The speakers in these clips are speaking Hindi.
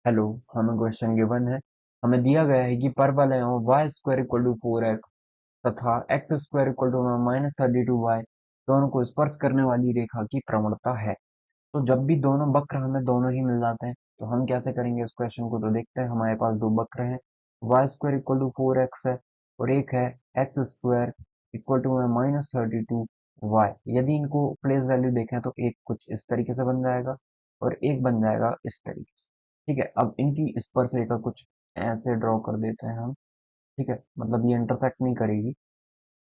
हेलो, हमें क्वेश्चन गिवन है। हमें दिया गया है कि परवलय Y square equal to 4x तथा x square equal to -32y दोनों को स्पर्श करने वाली रेखा की प्रवणता है। तो जब भी दोनों वक्र हमें दोनों ही मिल जाते हैं तो हम कैसे करेंगे इस क्वेश्चन को। तो देखते हैं, हमारे पास दो वक्र हैं, Y square equal to 4x है और एक है x square equal to -32y। यदि इनको प्लेस वैल्यू देखें तो एक कुछ इस तरीके से बन जाएगा और एक बन जाएगा इस तरीके से। ठीक है, अब इनकी स्पर्श रेखा कुछ ऐसे ड्रॉ कर देते हैं हम। ठीक है, मतलब ये इंटरसेक्ट नहीं करेगी,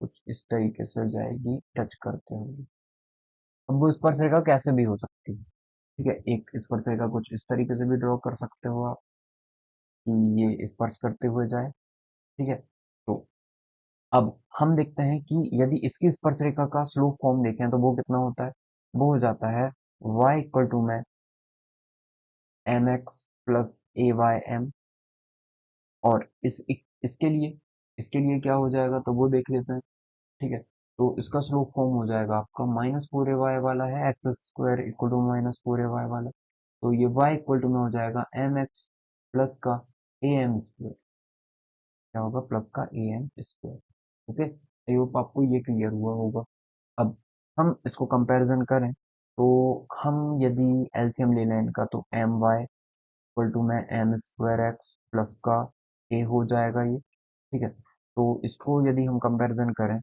कुछ इस तरीके से जाएगी टच करते हुए। अब वो स्पर्श रेखा कैसे भी हो सकती है। ठीक है, एक स्पर्श रेखा कुछ इस तरीके से भी ड्रॉ कर सकते हो आप कि ये स्पर्श करते हुए जाए। ठीक है, तो अब हम देखते हैं कि यदि इसकी स्पर्श रेखा का स्लोप फॉर्म देखें तो वो कितना होता है। वो हो जाता है y इक्वल टू में एम एक्स प्लस ए वाई एम। और इसके लिए क्या हो जाएगा तो वो देख लेते हैं। ठीक है, तो इसका स्लोप फॉर्म हो जाएगा आपका -4ay वाला है, x square equal to -4ay वाला। तो ये y इक्वल टू में हो जाएगा एम एक्स प्लस का ए एम स्क्वायर। क्या होगा, प्लस का A M square. Okay, I hope आपको ये क्लियर हुआ होगा। अब हम इसको कंपैरिजन करें तो हम यदि एलसीएम ले लें इनका तो एम वाई इक्वल टू में एम स्क्वायर एक्स प्लस का ए हो जाएगा ये। ठीक है, तो इसको यदि हम कंपैरिजन करें,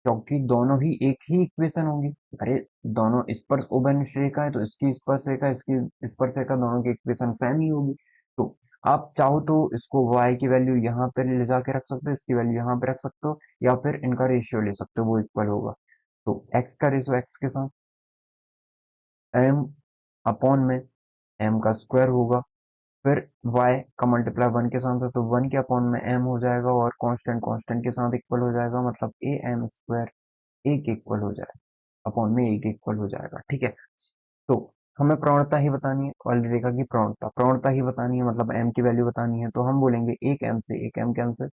क्योंकि दोनों ही एक ही इक्वेशन होंगी। अरे, दोनों स्पर्श उभयनिष्ठ रेखा है तो इसकी स्पर्श रेखा इसकी स्पर्श रेखा दोनों की इक्वेशन सेम ही होगी। तो आप चाहो तो इसको y की वैल्यू यहाँ पे ले जाके रख सकते हो, इसकी वैल्यू यहाँ पे रख सकते हो, या फिर इनका रेशियो ले सकते हो, वो इक्वल होगा। तो x का रेशियो x के साथ m अपॉन में m का स्क्वायर होगा, फिर y का मल्टीप्लाई 1 के साथ है तो 1 के अपॉन में m हो जाएगा और कांस्टेंट कांस्टेंट के साथ इक्वल हो जाएगा, मतलब ए एम स्क्वायर एक इक्वल हो जाएगा, अपॉन में एक इक्वल हो जाएगा। ठीक है, तो हमें प्रवणता ही बतानी है, वाली रेखा की प्रवणता प्रवणता ही बतानी है, मतलब m की वैल्यू बतानी है। तो हम बोलेंगे एक m से एक m कैंसिल,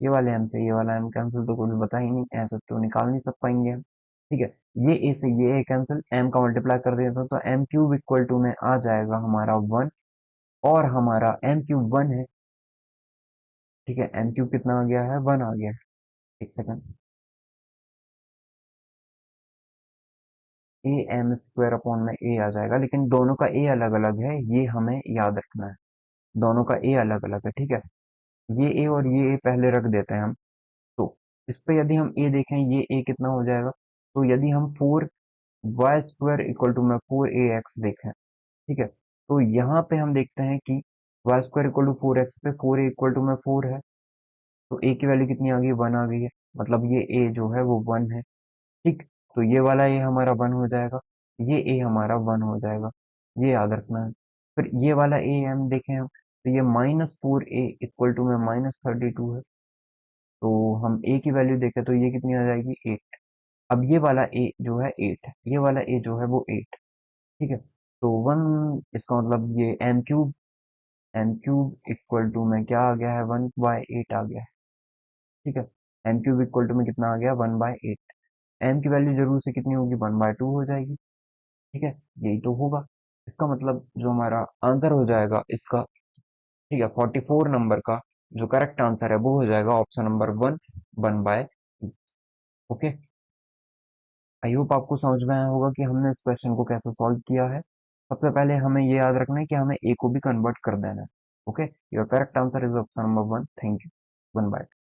ये वाले m से ये वाला m कैंसिल, तो कुछ बता ही नहीं, ऐसे तो निकाल नहीं सब पाएंगे हम। ठीक है, ये a से ये a कैंसिल, m का मल्टीप्लाई कर देता तो m क्यूब इक्वल टू में आ जाएगा हमारा 1, और हमारा m क्यूब 1 है। ठीक है, m क्यूब कितना आ गया है, 1 आ गया है। एक second, A M square upon में ए आ जाएगा, लेकिन दोनों का ए अलग अलग है, ये हमें याद रखना है। दोनों का ए अलग अलग है। ठीक है, ये ए और ये ए पहले रख देते हैं हम। तो इस पे यदि हम ए देखें, ये ए कितना हो जाएगा। तो यदि हम 4y² इक्वल टू में 4ax देखें, ठीक है, तो यहाँ पे हम देखते हैं कि y² इक्वल टू 4x पे 4a इक्वल टू में 4 है, तो a की वैल्यू कितनी आ गई, 1 आ गई है, मतलब ये a जो है वो 1 है। ठीक, तो ये वाला ए हमारा 1 हो जाएगा, ये ए हमारा 1 हो जाएगा, ये याद रखना है। फिर ये वाला ए हम देखें हम, तो ये -4a इक्वल टू में -32 है, तो हम ए की वैल्यू देखें तो ये कितनी आ जाएगी, 8। अब ये वाला ए जो है 8 है, ये वाला ए जो है वो 8। ठीक है, तो 1, इसका मतलब ये एम क्यूब इक्वल टू में क्या आ गया है, 1/8 आ गया है। ठीक है, एम क्यूब इक्वल टू में कितना आ गया, 1/8। एम की वैल्यू जरूर से कितनी होगी, 1/2 हो जाएगी। ठीक है, यही तो होगा। इसका मतलब जो हमारा आंसर हो जाएगा इसका, ठीक है, 44 नंबर का जो करेक्ट आंसर है वो हो जाएगा option number 1, 1/2। Okay, I hope आपको समझ में आया होगा कि हमने इस क्वेश्चन को कैसे सॉल्व किया है। सबसे पहले हमें ये याद रखना है कि हमें ए को भी कन्वर्ट कर देना है। Okay, your correct answer is option number 1। Thank you. 1/2।